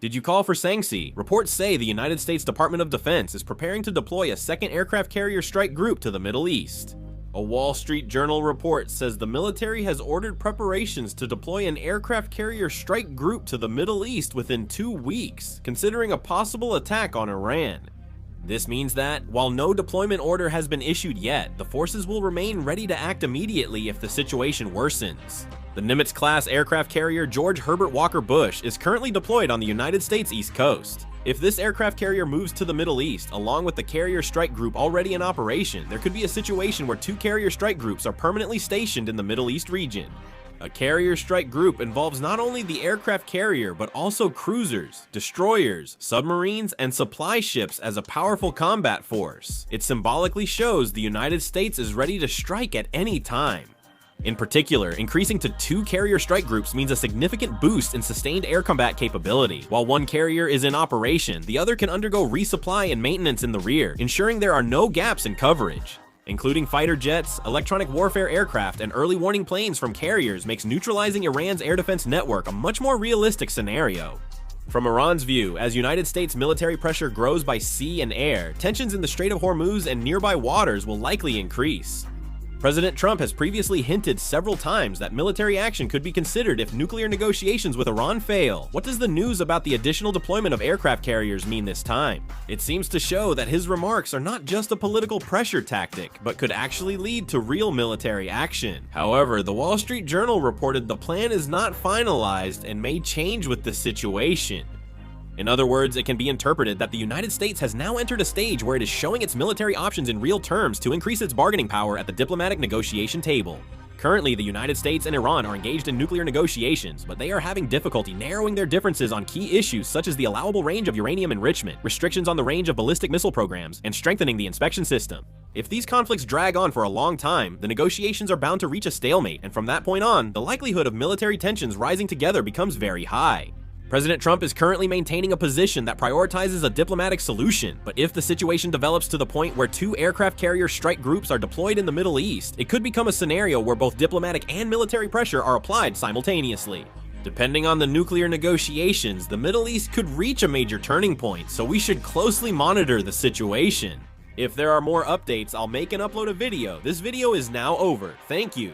Did you call for Sangsi? Reports say the United States Department of Defense is preparing to deploy a second aircraft carrier strike group to the Middle East. A Wall Street Journal report says the military has ordered preparations to deploy an aircraft carrier strike group to the Middle East within 2 weeks, considering a possible attack on Iran. This means that, while no deployment order has been issued yet, the forces will remain ready to act immediately if the situation worsens. The Nimitz-class aircraft carrier George Herbert Walker Bush is currently deployed on the United States East Coast. If this aircraft carrier moves to the Middle East, along with the carrier strike group already in operation, there could be a situation where 2 carrier strike groups are permanently stationed in the Middle East region. A carrier strike group involves not only the aircraft carrier, but also cruisers, destroyers, submarines, and supply ships as a powerful combat force. It symbolically shows the United States is ready to strike at any time. In particular, increasing to 2 carrier strike groups means a significant boost in sustained air combat capability. While one carrier is in operation, the other can undergo resupply and maintenance in the rear, ensuring there are no gaps in coverage. Including fighter jets, electronic warfare aircraft, and early warning planes from carriers makes neutralizing Iran's air defense network a much more realistic scenario. From Iran's view, as United States military pressure grows by sea and air, tensions in the Strait of Hormuz and nearby waters will likely increase. President Trump has previously hinted several times that military action could be considered if nuclear negotiations with Iran fail. What does the news about the additional deployment of aircraft carriers mean this time? It seems to show that his remarks are not just a political pressure tactic, but could actually lead to real military action. However, the Wall Street Journal reported the plan is not finalized and may change with the situation. In other words, it can be interpreted that the United States has now entered a stage where it is showing its military options in real terms to increase its bargaining power at the diplomatic negotiation table. Currently, the United States and Iran are engaged in nuclear negotiations, but they are having difficulty narrowing their differences on key issues such as the allowable range of uranium enrichment, restrictions on the range of ballistic missile programs, and strengthening the inspection system. If these conflicts drag on for a long time, the negotiations are bound to reach a stalemate, and from that point on, the likelihood of military tensions rising together becomes very high. President Trump is currently maintaining a position that prioritizes a diplomatic solution, but if the situation develops to the point where 2 aircraft carrier strike groups are deployed in the Middle East, it could become a scenario where both diplomatic and military pressure are applied simultaneously. Depending on the nuclear negotiations, the Middle East could reach a major turning point, so we should closely monitor the situation. If there are more updates, I'll make and upload a video. This video is now over. Thank you.